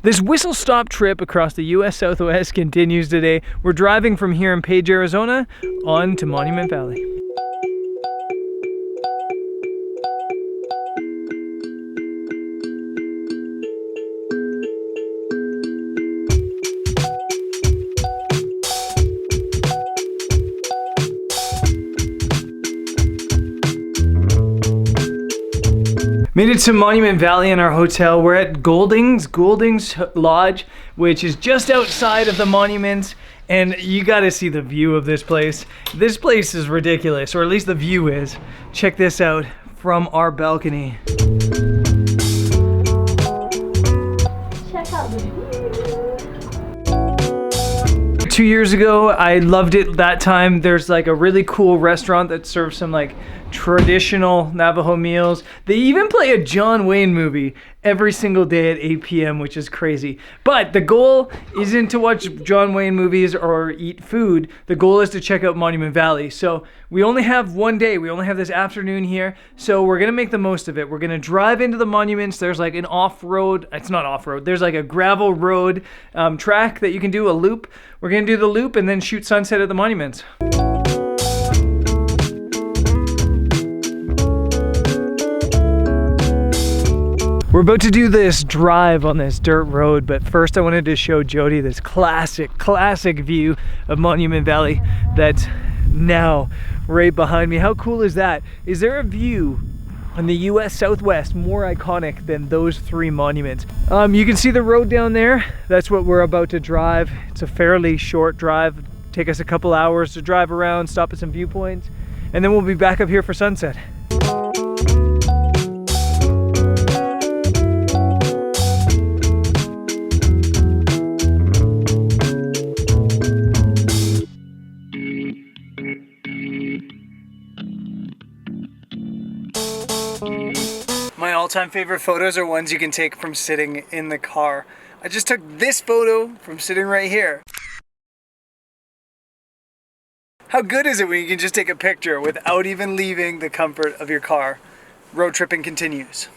This whistle stop trip across the US Southwest continues today. We're driving from here in Page, Arizona on to Monument Valley. Made it to Monument Valley in our hotel. We're at Golding's Lodge, which is just outside of the monuments. And you gotta see the view of this place. This place is ridiculous, or at least the view is. Check this out from our balcony. Check out the view. 2 years ago, I loved it that time. There's like a really cool restaurant that serves some like traditional Navajo meals. They even play a John Wayne movie every single day at 8 p.m., which is crazy. But the goal isn't to watch John Wayne movies or eat food. The goal is to check out Monument Valley. So we only have one day. We only have this afternoon here. So we're going to make the most of it. We're going to drive into the monuments. There's like an off-road. It's not off-road. There's like a gravel road track that you can do a loop. We're going to do the loop and then shoot sunset at the monuments. We're about to do this drive on this dirt road, but first I wanted to show Jody this classic view of Monument Valley that's now right behind me. How cool is that? Is there a view in the US Southwest more iconic than those three monuments? You can see the road down there. That's what we're about to drive. It's a fairly short drive. Take us a couple hours to drive around, stop at some viewpoints, and then we'll be back up here for sunset. My all-time favorite photos are ones you can take from sitting in the car. I just took this photo from sitting right here. How good is it when you can just take a picture without even leaving the comfort of your car? Road tripping continues.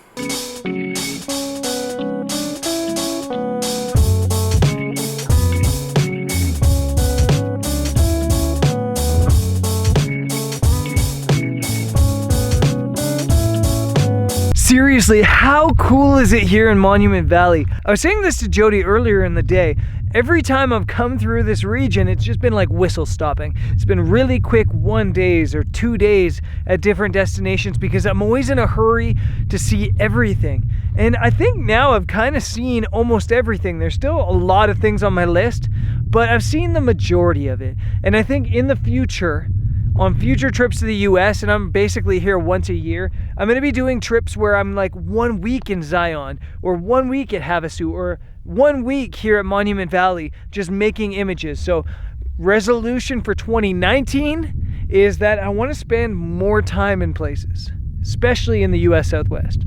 Seriously, how cool is it here in Monument Valley? I was saying this to Jody earlier in the day. Every time I've come through this region, it's just been like whistle stopping. It's been really quick 1 days or 2 days at different destinations because I'm always in a hurry to see everything. And I think now I've kind of seen almost everything. There's still a lot of things on my list, but I've seen the majority of it. And I think in the future, on future trips to the US, and I'm basically here once a year, I'm going to be doing trips where I'm like 1 week in Zion, or 1 week at Havasu, or 1 week here at Monument Valley, just making images. So resolution for 2019 is that I want to spend more time in places, especially in the US Southwest.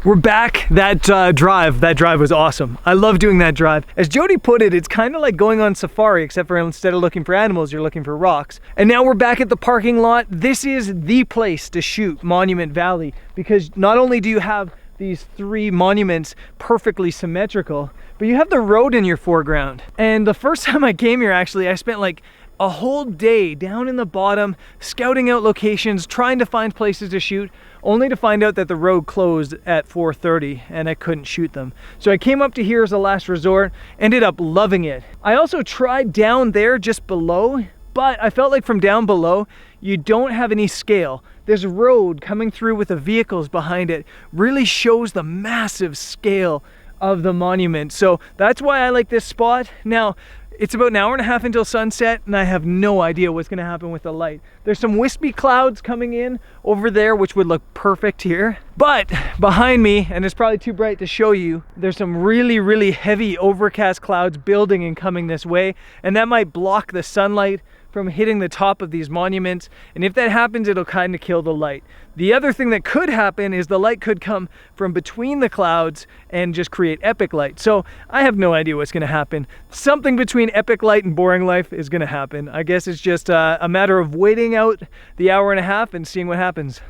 We're back. That drive was awesome. I love doing that drive. As Jody put it, it's kind of like going on safari, except for instead of looking for animals, you're looking for rocks. And now we're back at the parking lot. This is the place to shoot Monument Valley because not only do you have these three monuments perfectly symmetrical, but you have the road in your foreground. And the first time I came here, actually, I spent like a whole day down in the bottom, scouting out locations, trying to find places to shoot, only to find out that the road closed at 4:30 and I couldn't shoot them. So I came up to here as a last resort, ended up loving it. I also tried down there just below, but I felt like from down below, you don't have any scale. This road coming through with the vehicles behind it really shows the massive scale of the monument. So that's why I like this spot. Now, It's about an hour and a half until sunset, and I have no idea what's gonna happen with the light. There's some wispy clouds coming in over there, which would look perfect here. But behind me, and it's probably too bright to show you, there's some really, really heavy overcast clouds building and coming this way, and that might block the sunlight from hitting the top of these monuments. And if that happens, it'll kind of kill the light. The other thing that could happen is the light could come from between the clouds and just create epic light. So I have no idea what's gonna happen. Something between epic light and boring life is gonna happen. I guess it's just a matter of waiting out the hour and a half and seeing what happens.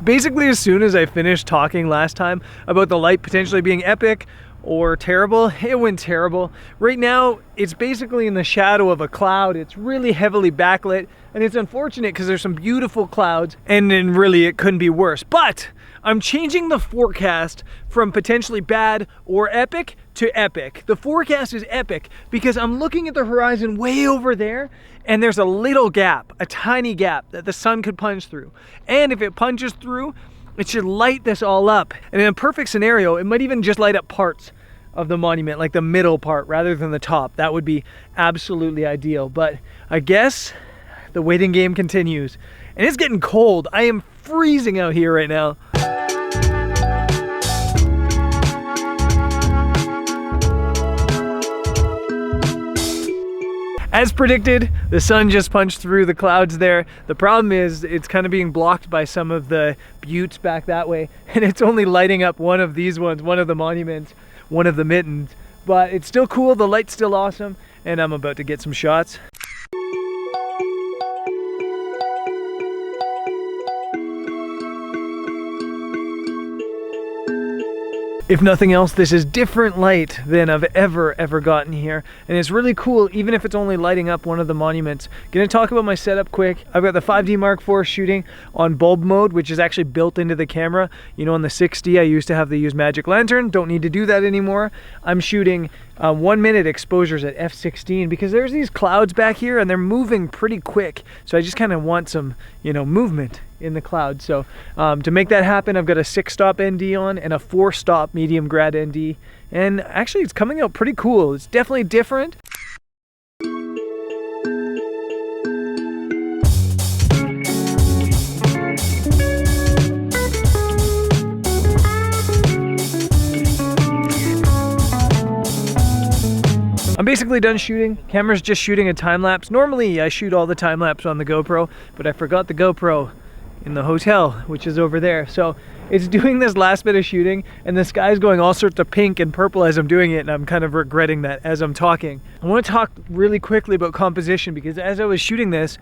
Basically, as soon as I finished talking last time about the light potentially being epic or terrible, it went terrible. Right now, it's basically in the shadow of a cloud. It's really heavily backlit, and it's unfortunate because there's some beautiful clouds, and then really it couldn't be worse. But I'm changing the forecast from potentially bad or epic to epic. The forecast is epic because I'm looking at the horizon way over there, and there's a little gap, a tiny gap that the sun could punch through. And if it punches through, it should light this all up. And in a perfect scenario, it might even just light up parts of the monument, like the middle part rather than the top. That would be absolutely ideal. But I guess the waiting game continues. And it's getting cold. I am freezing out here right now. As predicted, the sun just punched through the clouds there. The problem is it's kind of being blocked by some of the buttes back that way, and it's only lighting up one of these ones, one of the monuments, one of the mittens. But it's still cool, the light's still awesome, and I'm about to get some shots. If nothing else, this is different light than I've ever gotten here. And it's really cool, even if it's only lighting up one of the monuments. Gonna talk about my setup quick. I've got the 5D Mark IV shooting on bulb mode, which is actually built into the camera. You know, on the 6D, I used to have to use magic lantern. Don't need to do that anymore. I'm shooting 1 minute exposures at f16 because there's these clouds back here and they're moving pretty quick. So I just kind of want some, you know, movement in the cloud. So to make that happen, I've got a 6-stop ND on and a 4-stop medium grad ND. And actually it's coming out pretty cool. It's definitely different. I'm basically done shooting. Camera's just shooting a time lapse. Normally I shoot all the time lapse on the GoPro, but I forgot the GoPro in the hotel, which is over there. So it's doing this last bit of shooting and the sky's going all sorts of pink and purple as I'm doing it, and I'm kind of regretting that as I'm talking. I want to talk really quickly about composition because as I was shooting this,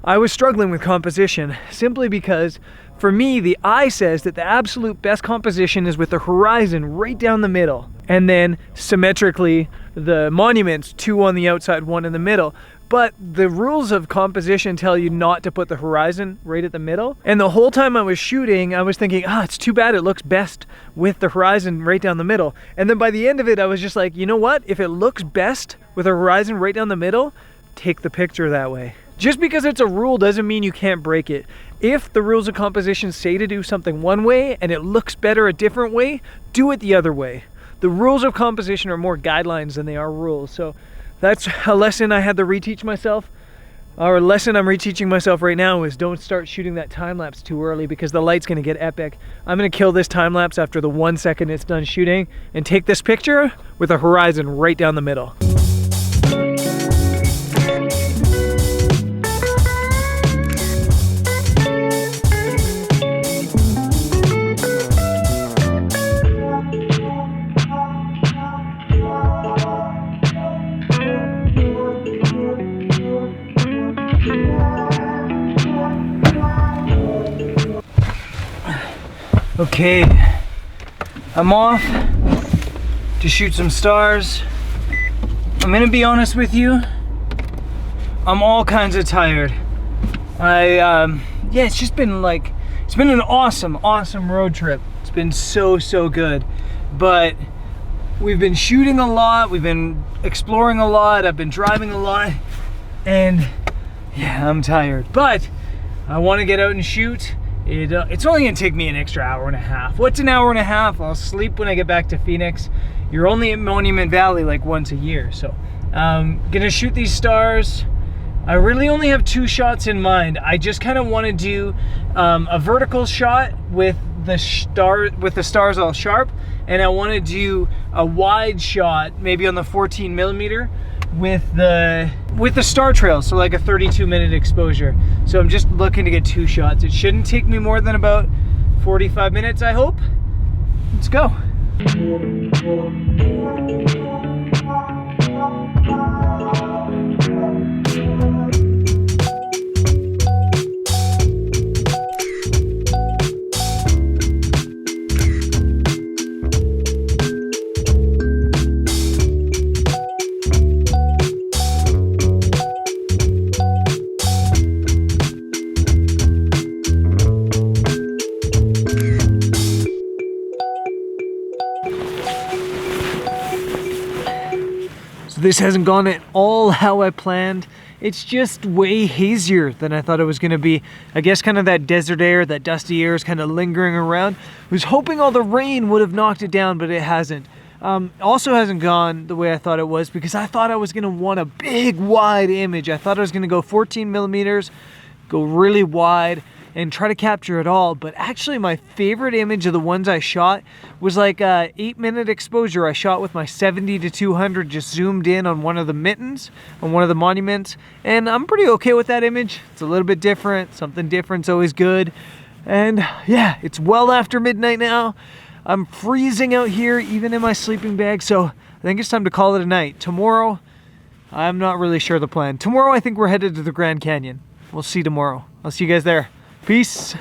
I was struggling with composition simply because for me, the eye says that the absolute best composition is with the horizon right down the middle, and then symmetrically the monuments, 2 on the outside, 1 in the middle. But the rules of composition tell you not to put the horizon right at the middle. And the whole time I was shooting, I was thinking, it's too bad, it looks best with the horizon right down the middle. And then by the end of it, I was just like, you know what? If it looks best with a horizon right down the middle, take the picture that way. Just because it's a rule doesn't mean you can't break it. If the rules of composition say to do something one way and it looks better a different way, do it the other way. The rules of composition are more guidelines than they are rules. So that's a lesson I had to reteach myself. Or a lesson I'm reteaching myself right now is don't start shooting that time lapse too early because the light's gonna get epic. I'm gonna kill this time lapse after the 1 second it's done shooting and take this picture with a horizon right down the middle. Okay, I'm off to shoot some stars. I'm gonna be honest with you, I'm all kinds of tired. Yeah, it's just been like, it's been an awesome road trip. It's been so good. But we've been shooting a lot, we've been exploring a lot, I've been driving a lot, and yeah, I'm tired. But I want to get out and shoot. It's only gonna take me an extra hour and a half. What's an hour and a half? I'll sleep when I get back to Phoenix. You're only at Monument Valley like once a year, so gonna shoot these stars. I really only have 2 shots in mind. I just kind of want to do a vertical shot with the stars all sharp, and I want to do a wide shot, maybe on the 14mm, with the star trail, so like a 32-minute exposure. So I'm just looking to get 2 shots. It shouldn't take me more than about 45 minutes, I hope. Let's go. This hasn't gone at all how I planned. It's just way hazier than I thought it was gonna be. I guess kind of that desert air, that dusty air is kind of lingering around. I was hoping all the rain would have knocked it down, but it hasn't. Also hasn't gone the way I thought it was, because I thought I was gonna want a big wide image. I thought I was gonna go 14mm, go really wide, and try to capture it all. But actually my favorite image of the ones I shot was like a 8-minute exposure I shot with my 70-200, just zoomed in on one of the mittens, on one of the monuments. And I'm pretty okay with that image. It's a little bit different. Something different's always good. And yeah, it's well after midnight now. I'm freezing out here, even in my sleeping bag. So I think it's time to call it a night. Tomorrow, I'm not really sure the plan. Tomorrow, I think we're headed to the Grand Canyon. We'll see tomorrow. I'll see you guys there. Peace.